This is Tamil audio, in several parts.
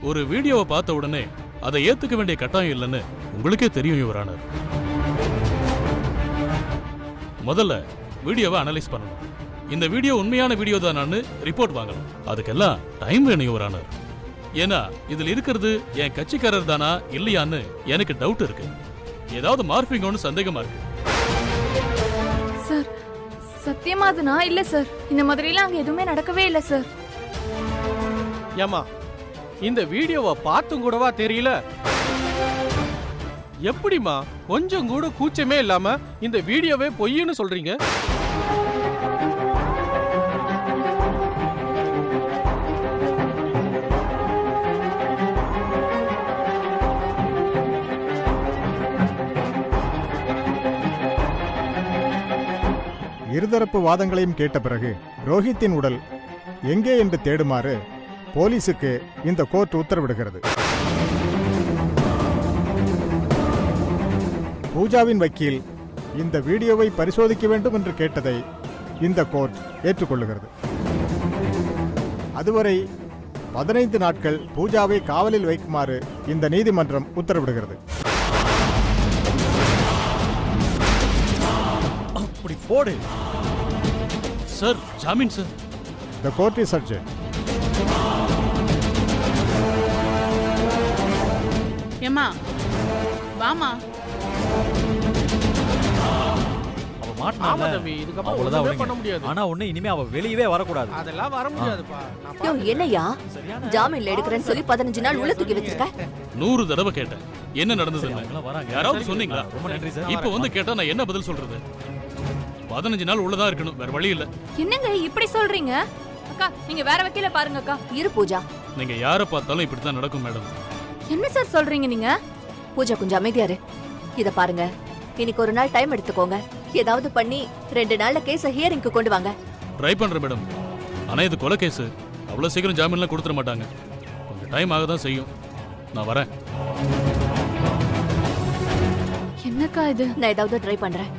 ஒரு வீடியோவை பார்த்த உடனே அதை ஏத்துக்க வேண்டிய கட்டாயம் இல்லைன்னு உங்களுக்கே தெரியும் யுவர் ஆனர். முதல்ல வீடியோவை அனலைஸ் பண்ணணும். இந்த வீடியோ உண்மையான வீடியோ தானான்னு ரிப்போர்ட் வாங்கணும். அதுக்கெல்லாம் டைம் வேணும் யுவர் ஆனர். ஏன்னா இதுல இருக்கிறது என் கட்சிக்காரர் தானா இல்லையான்னு எனக்கு டவுட் இருக்கு. ஏதாவது மார்பிங்கோன்னு சந்தேகமா இருக்கு. சார், சத்தியமா அது நான் இல்ல சார். இந்த மாதிரிலாம் அங்க எதுவுமே நடக்கவே இல்ல சார். ஏமா, இந்த வீடியோவை பார்த்தும் கூடவா தெரியல? எப்படிமா கொஞ்சம் கூட கூச்சமே இல்லாம இந்த வீடியோவே பொய்ன்னு சொல்றீங்க? இருதரப்பு வாதங்களையும் கேட்ட பிறகு ரோஹித்தின் உடல் எங்கே என்று தேடுமாறு போலீசுக்கு இந்த கோர்ட் உத்தரவிடுகிறது. பூஜாவின் வக்கீல் இந்த வீடியோவை பரிசோதிக்க வேண்டும் என்று கேட்டதை இந்த கோர்ட் ஏற்றுக்கொள்ளுகிறது. அதுவரை 15 நாட்கள் பூஜாவை காவலில் வைக்குமாறு இந்த நீதிமன்றம் உத்தரவிடுகிறது. அப்படி போடு சார். ஜாமீன் sir. The court is adjourned. ஏமா வாமா. அவ மாட்டனால இதுக்கப்புறம் அவ்வளவுதான் ஒண்ணுமே பண்ண விடுங்க. முடியாது. ஆனா ஒண்ணு இனிமே அவ வெளியவே வரக்கூடாது. அதெல்லாம் வர முடியாதுப்பா. யோ, என்னையா ஜாமீன்ல எடுக்கிறேன்னு சொல்லி 15 நாள் உள்ள தூக்கி வச்சிருக்க? 100 தடவை கேட்டேன் என்ன நடந்ததுன்னு. அவங்களாம் வராங்க. யாராவது சொன்னீங்களா? ரொம்ப நன்றி சார். இப்போ வந்து கேட்டா நான் என்ன பதில் சொல்றது? 15 நாள் உள்ளதா இருக்கணும், வேற வழி இல்ல. என்னங்க இப்படி சொல்றீங்க? அக்கா, நீங்க வேற வக்கீல பாருங்க அக்கா. இரு பூஜா. நீங்க யாரை பார்த்தாலும் இப்படித்தான் நடக்கும் மேடம். என்ன சார் சொல்றீங்க நீங்க? பூஜா கொஞ்சம் அமைதியா இரு. இத பாருங்க, இன்னைக்கு ஒரு நாள் டைம் எடுத்துக்கோங்க. ஏதாவது பண்ணி 2 நாள்ல கேஸ ஹியரிங்க்கு கொண்டு வாங்க. ட்ரை பண்றேன் மேடம். ஆனா இது கொலை கேஸ். அவ்வளவு சீக்கிரம் ஜாமீன்லாம் கொடுத்துட மாட்டாங்க. கொஞ்சம் டைம் ஆக தான் செய்யும். நான் வரேன். என்னக்கா இது? நான் ஏதாவது ட்ரை பண்றேன்.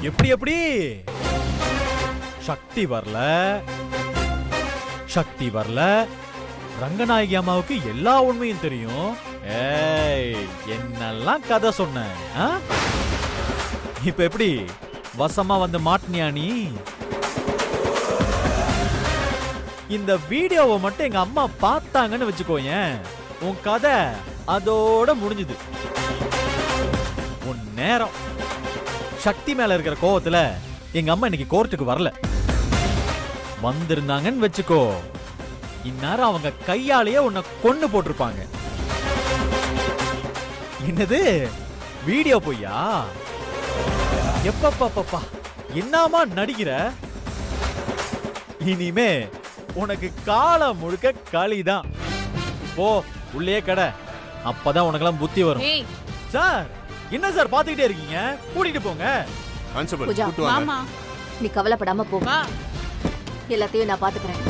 எப்படி எப்படி சக்தி வரல, சக்தி வரல. ரங்கநாயகி அம்மாவுக்கு எல்லா உண்மையும் தெரியும். ஏய், என்னெல்லாம் கதை சொன்ன? இப்ப எப்படி வசமா வந்து மாட்டினியா நீ? இந்த வீடியோவை மட்டும் எங்க அம்மா பார்த்தாங்கன்னு வச்சுக்கோயேன், உன் கதை அதோட முடிஞ்சுது. உன் நேரம். சக்தி மேல இருக்கிற கோவத்துல எங்க அம்மா இன்னைக்கு கோர்ட்டுக்கு வரல. வந்திருந்தாங்கன்னு வச்சுக்கோ, இந்நேரம் அவங்க கையாலேயே உன்னை கொன்னு போட்டிருப்பாங்க. என்னது வீடியோ பொய்யா? எப்பப்பா என்னமா நடிக்கிற? இனிமே உனக்கு காலம் முழுக்க களிதான். போ உள்ளே கடை, அப்பதான் உனக்கெல்லாம் புத்தி வரும். ஏய், சார் என்ன சார் பாத்துக்கிட்டே இருக்கீங்க? கூட்டிட்டு போங்க. பூஜா, வாமா. நீ கவலைப்படாம போ. வா. எல்லாத்தையும் நான் பாத்துக்கிறேன்.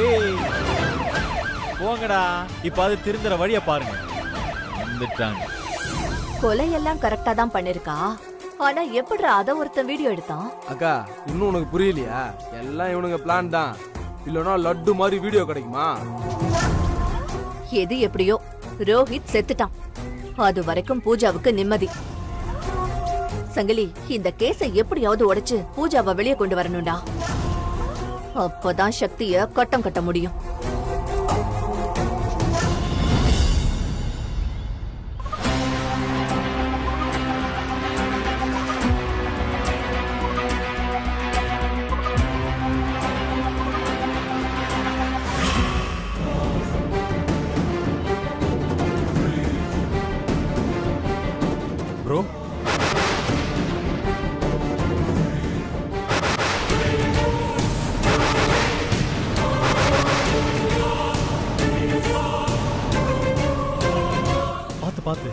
ஏய் போங்கடா. இப்ப அது திருந்துற வழிய பாருங்க. வந்துட்டாங்க. கொலையெல்லாம் கரெக்டா தான் பண்ணிருக்கா. ஆனா எப்படிடா அத ஒருத்தன் வீடியோ எடுத்தான்? அக்கா, இன்னும் உனக்கு புரியலையா? எல்லாம் இவனுங்க பிளான் தான். இல்லனா லட்டு மாதிரி வீடியோ கிடைக்குமா? எது எப்படியோ ரோஹித் செத்துட்டான். அது வரைக்கும் பூஜாவுக்கு நிம்மதி. சங்கிலி, இந்த கேஸை எப்படியாவது உடைச்சு பூஜாவை வெளியே கொண்டு வரணும்டா. அப்பதான் சக்திய கட்டம் கட்ட முடியும். ப்ரோ, பாத்து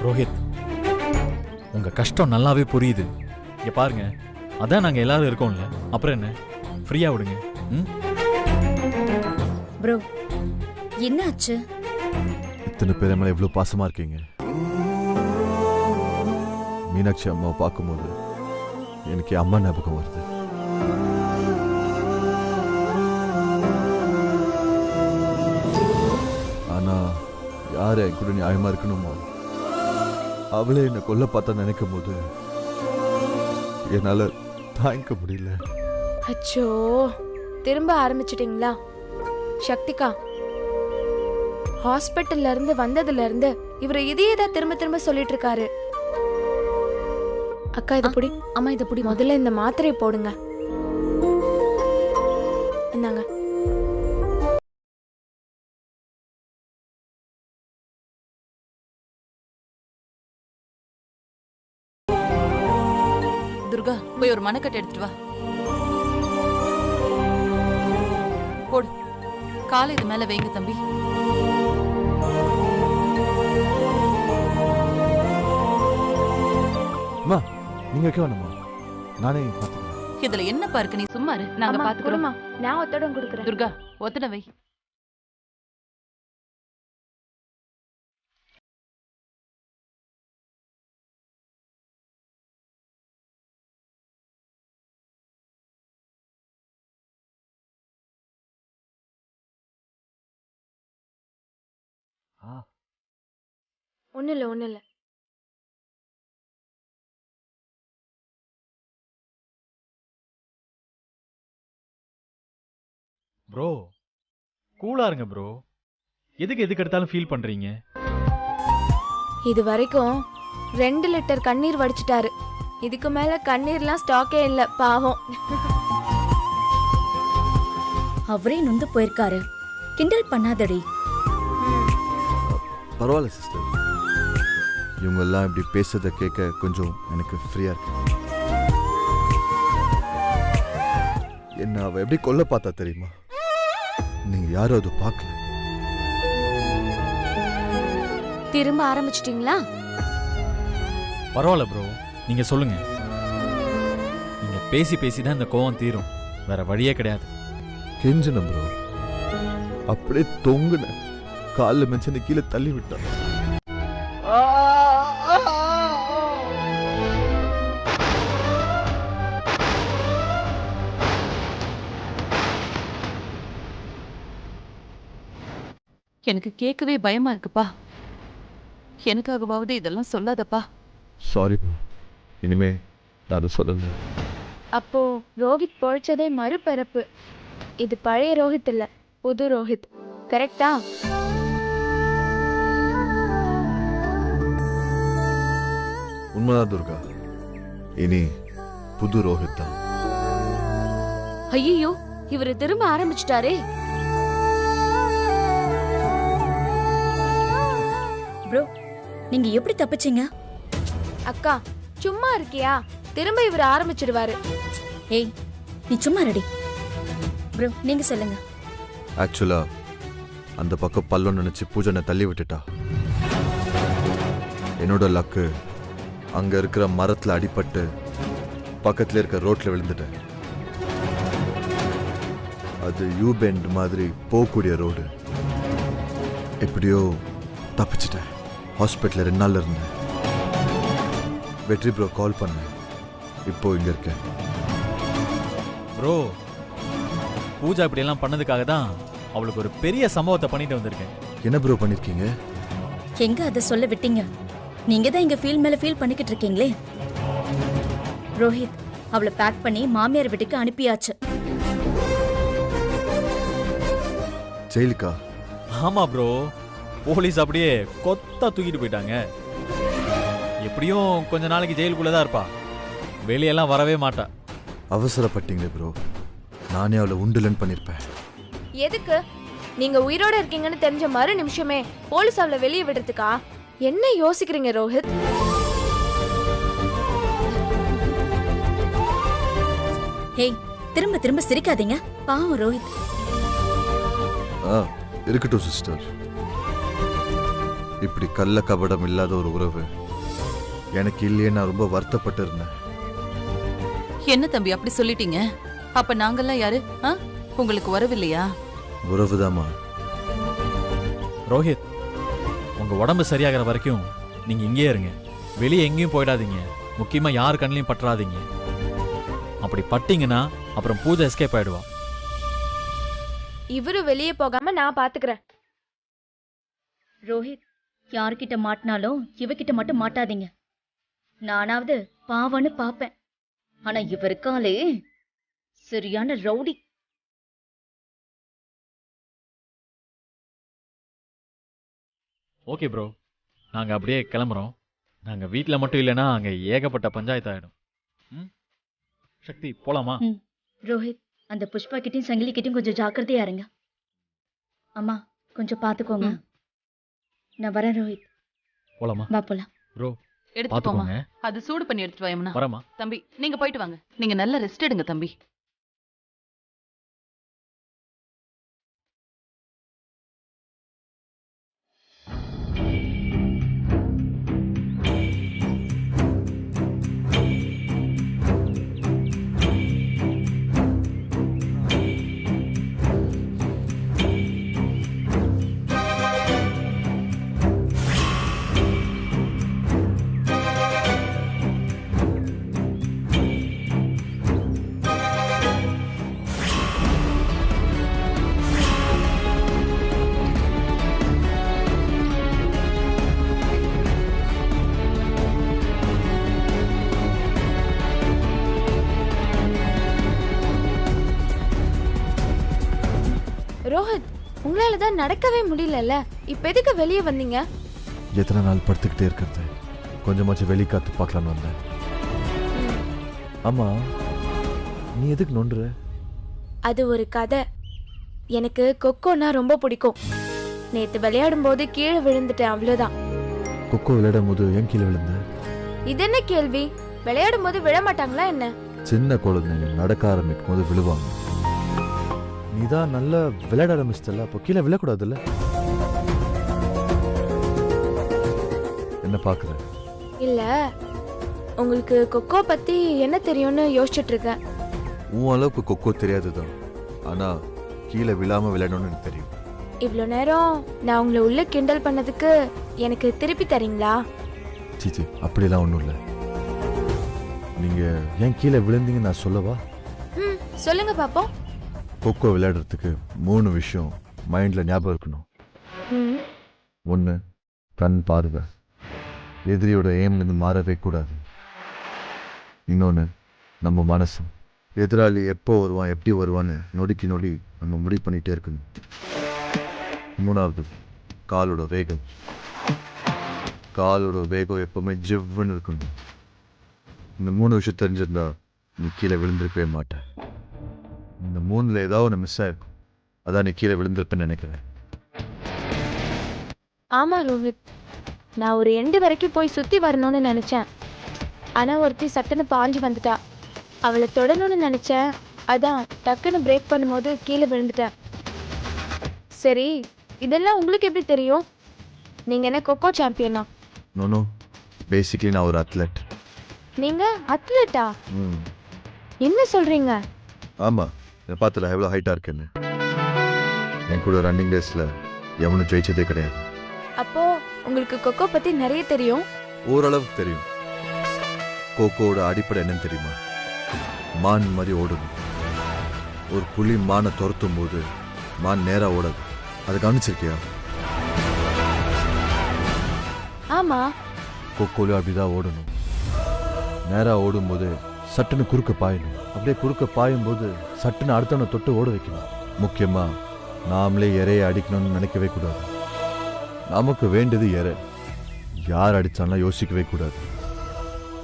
ரோஹித், உங்க கஷ்டம் நல்லாவே புரியுது. இங்க பாருங்க, அதான் நாங்க எல்லாரும் இருக்கோம்ல, அப்புறம் என்ன, ஃப்ரீயா விடுங்க. ப்ரோ, என்ன ஆச்சு? இத்தனை பேர் மேல எவ்வளவு பாசமா இருக்கீங்க. மீனாட்சி அம்மாவை பார்க்கும்போது எனக்கு அம்மா ஞாபகம் வருது. ஆனா யாரு என் கூட நியாயமா இருக்கணுமோ அவளே என்னை கொல்ல பார்த்தா நினைக்கும் போது என்னால தாங்கிக்க முடியல. அச்சோ, திரும்ப ஆரம்பிச்சிட்டீங்களா? சக்திகா, ஹாஸ்பிட்டல்ல இருந்து வந்ததுல இருந்து இவரு இதையே தான் திரும்ப திரும்ப சொல்லிட்டு இருக்காரு. அக்கா இத புடி. அம்மா இத புடி. முதல்ல இந்த மாத்திரையை போடுங்க. இந்தாங்க. துர்கா, போய் ஒரு மணக்கட்டை எடுத்துட்டு வா. போடு, காலை இது மேல வைங்க தம்பி. அம்மா, நீங்க வைக்க வேணுமா? நானே பார்த்துக்கிறேன். இதுல என்ன பாருக்கு, நீ சும்மா இரு, நாங்க பாத்துக்கிறோம். நான் ஒத்தடம் கொடுக்குறேன். துர்கா, ஒத்தட வை. ஒண்ணு இல்ல. ப்ரோ, கூலா இருங்க ப்ரோ. எதுக்கு எடுத்தாலும் ஃபீல் பண்றீங்க? இது வரைக்கும் 2 லிட்டர் கண்ணீர் வடிச்சிட்டாரு. இதுக்கு மேல கண்ணீர்லாம் ஸ்டாக்கே இல்ல, பாவம். அவரே நொந்து போயிருக்காரு, கிண்டல் பண்ணாதடி. பரவாயில்ல சிஸ்டர், இவங்க எல்லாம் இப்படி பேசுறத கேட்க கொஞ்சம் எனக்கு ஃப்ரீயா இருக்கு. என்ன அவ எப்படி கொல்ல பார்த்தா தெரியுமா? நீங்க யாரும் அது பார்க்கல. திரும்ப ஆரம்பிச்சிட்டீங்களா? பரவாயில்ல ப்ரோ, நீங்க சொல்லுங்க. நீங்க பேசி தான் இந்த கோவம் தீரும், வேற வழியே கிடையாது. கெஞ்சன ப்ரோ, அப்படியே தொங்குன காலில் மெச்சனை கீழே தள்ளி விட்டான். எனக்கு கேட்கவே பயமா இருக்குப்பா. எனக்காகவாவது இதெல்லாம் சொல்லாதப்பா. சாரி, இனிமே நான் சொல்லல. அப்போ ரோஹித் பொழைச்சதே மறுபிறப்பு. இது பழைய ரோஹித் இல்ல, புது ரோஹித். கரெக்டா? உண்மைதான் துர்கா, இனி புது ரோஹித் தான். ஐயோ, இவரு திரும்ப ஆரம்பிச்சிட்டாரே. ப்ரோ, நீங்க எப்படி தப்பிச்சீங்க? அக்கா சும்மா இருக்கியா? திரும்ப இவர் ஆரம்பிச்சிடுவாரு. ஏய், நீ சும்மா ரெடி. ப்ரோ, நீங்க சொல்லுங்க. ஆக்சுவலா அந்த பக்கம் பல்லம் நினைச்சு பூஜனை தள்ளி விட்டுட்டா. என்னோட லக்கு, அங்க இருக்கிற மரத்துல அடிபட்டு பக்கத்துல இருக்க ரோட்ல விழுந்துட்டேன். அது யூ பெண்ட் மாதிரி போகக்கூடிய ரோடு. எப்படியோ தப்பிச்சிட்டேன். ஹாஸ்பிட்டல் 2 நாள்ல இருந்தேன். வெற்றி ப்ரோ கால் பண்ணேன், இப்போ இங்க இருக்கேன். ப்ரோ, பூஜா இப்படி எல்லாம் பண்ணதுக்காக தான் அவளுக்கு ஒரு பெரிய சம்பவத்தை பண்ணிட்டு வந்திருக்கேன். என்ன ப்ரோ பண்ணிருக்கீங்க? எங்க அதை சொல்ல விட்டீங்க? நீங்க தான் இங்க ஃபீல் மேல ஃபீல் பண்ணிக்கிட்டு இருக்கீங்களே. ரோஹித் அவளை பேக் பண்ணி மாமியார் வீட்டுக்கு அனுப்பியாச்சு. ஜெயிலுக்கா? ஆமா ப்ரோ, போலீஸ் அப்படியே கொத்தா தூக்கிட்டு போயிட்டாங்க. எப்படியும் கொஞ்ச நாளைக்கு ஜெயிலுக்குள்ளதான் இருப்பா, வெளியெல்லாம் வரவே மாட்டா. அவசரப்பட்டீங்க ப்ரோ, நானே அவளை உண்டுலன்னு பண்ணிருப்பேன். எதுக்கு? நீங்க உயிரோட இருக்கீங்கன்னு தெரிஞ்ச மறு நிமிஷமே போலீஸ் அவளை வெளியே விடுறதுக்கா? என்ன யோசிக்கிறீங்க ரோஹித்? ஹேய், திரும்ப திரும்ப சிரிக்காதீங்க, பாவம் ரோஹித். இருக்கட்டும் சிஸ்டர், இப்படி கள்ள கபடம் இல்லாத ஒரு உறவு எனக்கு இல்லையே. நான் ரொம்ப வருத்தப்பட்டு இருந்தேன். என்ன தம்பி அப்படி சொல்லிட்டீங்க? அப்ப நாங்கெல்லாம் யாரு? உங்களுக்கு உறவு இல்லையா? உறவுதாம்மா. ரோஹித், உங்க உடம்பு சரியாகிற வரைக்கும் நீங்க இங்கேயே இருங்க. வெளியே எங்கேயும் போயிடாதீங்க. முக்கியமா யார் கண்ணிலையும் பற்றாதீங்க. அப்படி பட்டீங்கன்னா அப்புறம் பூஜா எஸ்கேப் ஆயிடுவா. இவரு வெளியே போகாம நான் பாத்துக்கிறேன். ரோஹித், யார்கிட்ட மாட்டினாலும் இவகிட்ட மட்டும் மாட்டாதீங்க. நானாவது பாவன்னு பாப்பேன். ஆனா இவ இருக்காளே சரியான ரவுடி. ஓகே ப்ரோ, நாங்க அப்படியே கிளம்புறோம். நாங்க வீட்டில் மட்டும் இல்லைன்னா அங்க ஏகப்பட்ட பஞ்சாயத்து ஆயிடும். சக்தி, போலாமா? ரோஹித், அந்த புஷ்பா கிட்டையும் சங்கிலி கிட்டையும் கொஞ்சம் ஜாக்கிரதையா இருங்க. அம்மா கொஞ்சம் பாத்துக்கோங்க. நான் வரேன் ரோஹித். போலாமா? வா போலாம். ப்ரோ எடுத்து போமா. அது சூடு பண்ணி எடுத்துட்டு வாயம்னா. வரமா தம்பி, நீங்க போயிட்டு வாங்க. நீங்க நல்ல ரெஸ்ட் எடுங்க தம்பி. ரோஹித், உங்களால தான் நடக்கவே முடியலல்ல. இப்ப எதுக்கு வெளியே வந்தீங்க? எத்தனை நாள் படுத்துக்கிட்டே இருக்கிறது, கொஞ்சமாச்சும் வெளி காத்து பார்க்கலான்னு வந்தேன். ஆமா, நீ எதுக்கு நோண்டுற? அது ஒரு கதை. எனக்கு கொக்கோனா ரொம்ப பிடிக்கும். நேத்து விளையாடும் போது கீழே விழுந்துட்டேன், அவ்வளவுதான். கொக்கோ விளையாடும் போது ஏன் கீழே விழுந்த? இது என்ன கேள்வி? விளையாடும் போது விழ மாட்டாங்களா என்ன? சின்ன குழந்தைங்க நடக்க ஆரம்பிக்கும் போது விழுவாங்க. நீதான் நல்லா விளையாட ஆரம்பிச்சிட்டல, அப்போ கீழே விழக்கூடாதுல்ல? என்ன பாக்குற? இல்ல, உங்களுக்கு கொக்கோ பத்தி என்ன தெரியும்னு யோசிச்சுட்டு இருக்கேன். உன் அளவுக்கு கொக்கோ தெரியாதுதான், ஆனா கீழே விழாம விளையாடணும்னு எனக்கு தெரியும். இவ்வளோ நேரம் நான் உங்களை உள்ள கிண்டல் பண்ணதுக்கு எனக்கு திருப்பி தரீங்களா? சீச்சி, அப்படிலாம் ஒன்றும் இல்லை. நீங்க ஏன் கீழே விழுந்தீங்கன்னு நான் சொல்லவா? சொல்லுங்க பாப்போம். கொக்கோ விளையாடுறதுக்கு 3 விஷயம் மைண்ட்ல ஞாபகம் இருக்கணும். 1, கண் பார்வை, எதிரியோட எய்ம்லேருந்து மாறவே கூடாது. இன்னொன்று, நம்ம மனசு, எதிராளி எப்போ வருவான் எப்படி வருவான்னு நொடிக்கு நொடி நம்ம முடிவு பண்ணிகிட்டே இருக்கணும். 3வது, காலோட வேகம். காலோட வேகம் எப்பவுமே ஜிவ்வுன்னு இருக்கணும். இந்த 3 விஷயம் தெரிஞ்சிருந்தா நீ கீழே விழுந்திருக்கவே மாட்டேன். இந்த 3ல் ஏதாவது ஒன்று மிஸ் ஆயிருக்கும், அதான் நீ கீழே விழுந்திருப்பேன்னு நினைக்கிறேன். ஆமா ரோஹித், நான் ஒரு எண்டு வரைக்கும் போய் சுத்தி வரணும்னு நினைச்சேன். ஆனா ஒருத்தி சட்டுன்னு பாஞ்சு வந்துட்டா. அவளை தொடணும்னு நினைச்சேன், அதான் டக்குன்னு பிரேக் பண்ணும்போது கீழே விழுந்துட்டேன். சரி, இதெல்லாம் உங்களுக்கு எப்படி தெரியும்? நீங்க என்ன கொக்கோ சாம்பியனா? நோ, பேசிக்கலி நான் ஒரு அத்லெட். நீங்க அத்லெட்டா? என்ன சொல்றீங்க? ஆமா, என்னை பார்த்தல எவ்வளோ ஹைட்டாக இருக்கேன்னு. என் கூட ரன்னிங் ரேஸில் எவனும் ஜெயிச்சதே கிடையாது. அப்போ உங்களுக்கு கொக்கோ பத்தி நிறைய தெரியும்? ஓரளவுக்கு தெரியும். கொக்கோவோட அடிப்படை என்னன்னு தெரியுமா? மான் மாதிரி ஓடணும். ஒரு புலி மானை துரத்தும் போது மான் நேராக ஓடாது. அதை கவனிச்சிருக்கியா? ஆமா, கொக்கோலையும் அப்படிதான் ஓடணும். நேராக ஓடும்போது சட்டுன்னு குறுக்க பாயணும். அப்படியே குறுக்க பாயும் போது சட்டுன்னு அடுத்தவனை தொட்டு ஓட வைக்கணும். முக்கியமா நாமளே இறைய அடிக்கணும்னு நினைக்கவே கூடாது. நமக்கு வேண்டியது இறை. யார் அடிச்சாலும் யோசிக்கவே கூடாது.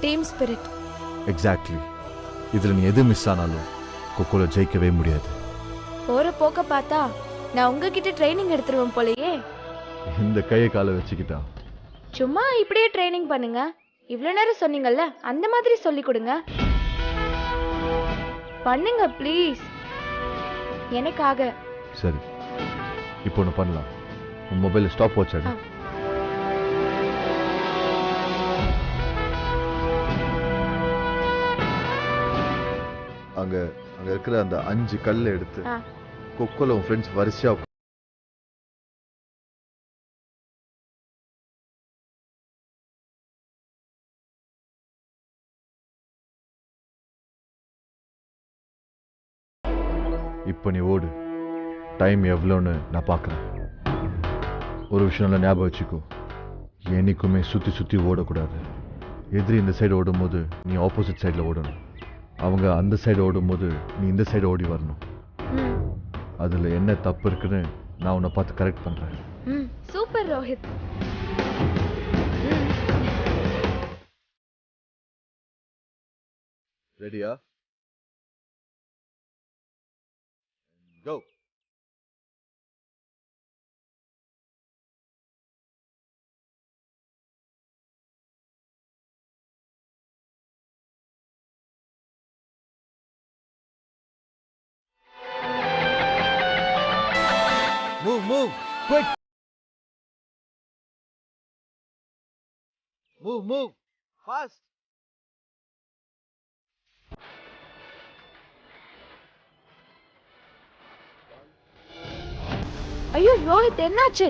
Team spirit. எக்ஸாக்ட்லி. இதுல நீ எது மிஸ் ஆனாலும் கொக்கோல ஜெயிக்கவே முடியாது. போற போக்க பார்த்தா நான் உங்ககிட்ட ட்ரைனிங் எடுத்துருவேன் போலயே. இந்த கையை காலை வச்சுக்கிட்டா சும்மா இப்படியே ட்ரைனிங் பண்ணுங்க. இவ்வளவு நேரம் சொன்னீங்கல்ல, அந்த மாதிரி சொல்லி கொடுங்க. பண்ணுங்க ப்ளீஸ், எனக்காக. சரி, இப்போ ஒன்று பண்ணலாம். உன் மொபைலில் ஸ்டாப் வாட்ச் ஆடு. அங்க அங்க இருக்கிற அந்த 5 கல்லை எடுத்து கொக்கோல உன் ஃப்ரெண்ட்ஸ் வரிசையா இப்போ நீ ஓடு. டைம் எவ்வளோன்னு நான் பார்க்குறேன். ஒரு விஷயம் நல்லா ஞாபகம் வச்சுக்கோ, என்னைக்குமே சுற்றி சுற்றி ஓடக்கூடாது. எதிரி இந்த சைடு ஓடும்போது நீ ஆப்போசிட் சைடில் ஓடணும். அவங்க அந்த சைடு ஓடும்போது நீ இந்த சைடு ஓடி வரணும். அதில் என்ன தப்பு இருக்குன்னு நான் உன்னை பார்த்து கரெக்ட் பண்ணுறேன். சூப்பர் ரோஹித். ரெடியா? Go. Move, quick. Move, fast. ஐயோ ரோஹித், என்னாச்சு?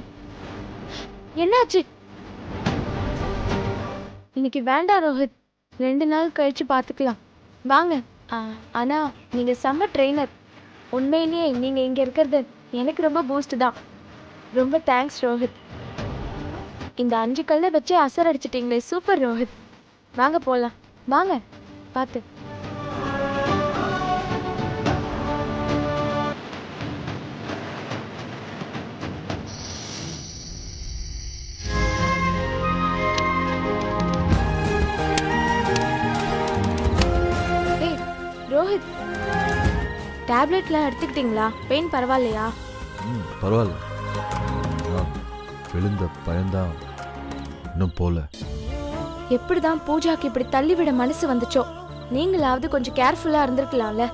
இன்னைக்கு வேண்டாம் ரோஹித், 2 நாள் கழிச்சு பார்த்துக்கலாம் வாங்க. ஆனா நீங்க செம்ம ட்ரெயினர். உண்மையிலேயே நீங்க இங்க இருக்கிறது எனக்கு ரொம்ப பூஸ்ட் தான். ரொம்ப தேங்க்ஸ் ரோஹித். இந்த 5 கல்லை வச்சு அசர் அடிச்சிட்டீங்களே, சூப்பர் ரோஹித். வாங்க போலாம், வாங்க. பார்த்து. ரோஹித், டேப்லெட்லாம் எடுத்துக்கிட்டீங்களா? பெயின் பரவாயில்லையா? பரவாயில்ல. விழுந்த பயந்தான் இன்னும் போல. எப்படிதான் பூஜாக்கு இப்படி தள்ளிவிட மனசு வந்துச்சோ? நீங்களாவது கொஞ்சம் கேர்ஃபுல்லா இருந்திருக்கலாம்ல.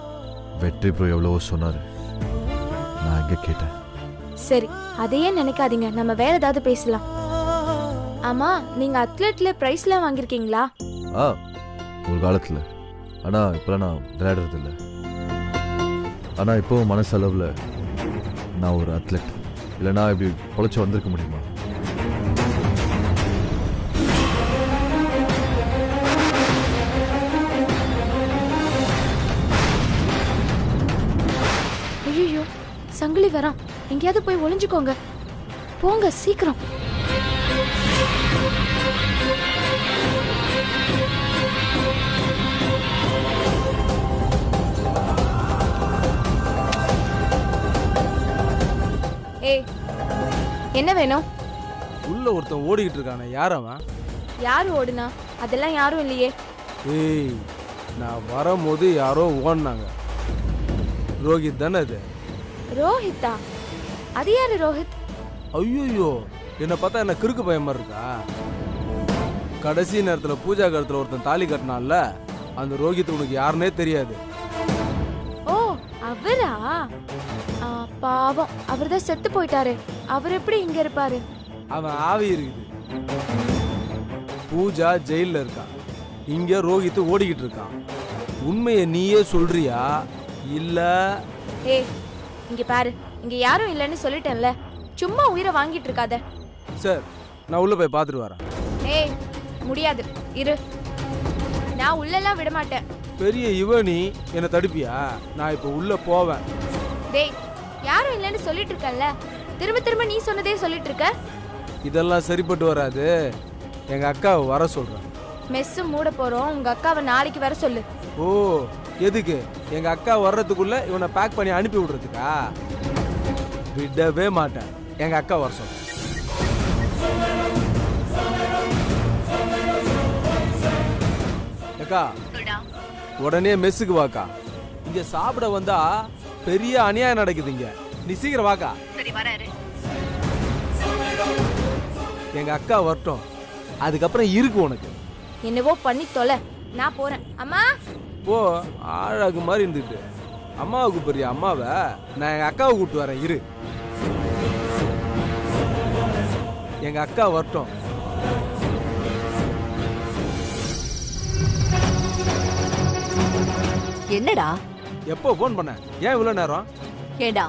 வெற்றி ப்ரோ எவ்வளவோ சொன்னாரு, நான் எங்க கேட்டேன். சரி, அதையே நினைக்காதீங்க, நம்ம வேற ஏதாவது பேசலாம். ஆமா, நீங்க அத்லெட்ல பிரைஸ்லாம் வாங்கிருக்கீங்களா? ஒரு காலத்துல. ஆனா இப்பெல்லாம் நான் விளையாடுறது இல்லை. ஆனா இப்போ மனசளவுல நான் ஒரு அத்லெட். இல்லைனா இப்படி பொழைச்சு வந்திருக்க முடியுமா? ஐயோ, சங்கிலி வரான். எங்கேயாவது போய் ஒளிஞ்சுக்கோங்க. போங்க சீக்கிரம். என்ன வேணும்? உள்ள ஒருத்தன் ஓடிக்கிட்டு இருக்கானே, யார் அவன்? யாரு ஓடுனா? அதெல்லாம் யாரும் இல்லையே. ஏய், நான் வரும்போது யாரோ ஓடினாங்க. ரோஹித் தானே அது? ரோஹித்தா? அது யாரு ரோஹித்? ஐயோ, என்னை பார்த்தா என்ன கிறுக்கு பையன் மாதிரி இருக்கா? கடைசி நேரத்தில் பூஜா கருத்துல ஒருத்தன் தாலி கட்டினான்ல, அந்த ரோஹித் உனக்கு யாருன்னே தெரியாது. ஓ, அவரா? பாவம், அவர் தான் செத்து போயிட்டாரு. அவர் எப்படி இங்க இருப்பாரு? அவன் ஆவி இருக்குது. பூஜா ஜெயில இருக்கான், இங்க ரோஹித் ஓடிக்கிட்டு இருக்கான். உண்மையை நீயே சொல்றியா இல்ல? ஏய், இங்க பாரு, இங்க யாரும் இல்லைன்னு சொல்லிட்டேன்ல, சும்மா உயிரை வாங்கிட்டு இருக்காத. சார், நான் உள்ள போய் பார்த்துட்டு வரேன். ஏய், முடியாது, இரு. நான் உள்ளெல்லாம் விட மாட்டேன். பெரிய இவனி என்ன தடுப்பியா? நான் இப்ப உள்ள போவேன். டேய், யாரும் இல்லைன்னு சொல்லிட்டு இருக்கல்ல, திரும்ப திரும்ப நீ சொன்னதே சொல்லிட்டு இருக்க. இதெல்லாம் சரிப்பட்டு வராது. எங்க அக்காவை வர சொல்றேன். மெஸ் மூட போறோம், உங்க அக்காவை நாளைக்கு வர சொல்லு. ஓ, எதுக்கு? எங்க அக்கா வர்றதுக்குள்ள இவனை பேக் பண்ணி அனுப்பி விடுறதுக்கா? விடவே மாட்டேன். எங்க அக்கா வர சொல்றேன். அக்கா, உடனே மெஸ்ஸுக்கு வாக்கா. இங்க சாப்பிட வந்தா பெரிய அநியாயம் நடக்குது இங்க. நீ சீக்கிரம் வாக்கா. சரி, வராரு. எங்க அக்கா வரட்டும், அதுக்கப்புறம் இருக்கு உனக்கு. என்னவோ பண்ணி தொலை, நான் போறேன். அம்மா போ, ஆழாக்கு மாதிரி இருந்துட்டு அம்மாவுக்கு பெரிய அம்மாவை நான் எங்க அக்காவை கூப்பிட்டு வரேன், இரு. எங்க அக்கா வரட்டும். என்னடா எப்போ ஃபோன் பண்ண? ஏன் இவ்வளவு நேரம்? ஏண்டா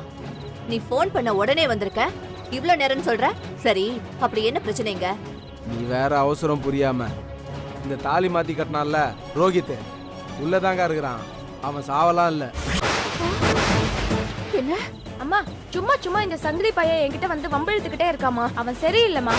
நீ ஃபோன் பண்ண உடனே வந்திருக்க, இவ்ளோ நேரம்னு சொல்ற? சரி, அப்படி என்ன பிரச்சனைங்க? நீ வேற அவசரம் புரியாம இந்த தாலி மாத்தி கட்டினான்ல ரோஹித், உள்ளதாங்க இருக்கிறான். அவன் சாவலாம் இல்ல. என்ன அம்மா, சும்மா சும்மா இந்த சங்கிலி பையன் என்கிட்ட வந்து வம்பிழுத்துக்கிட்டே இருக்காமா. அவன் சரியில்லைம்மா.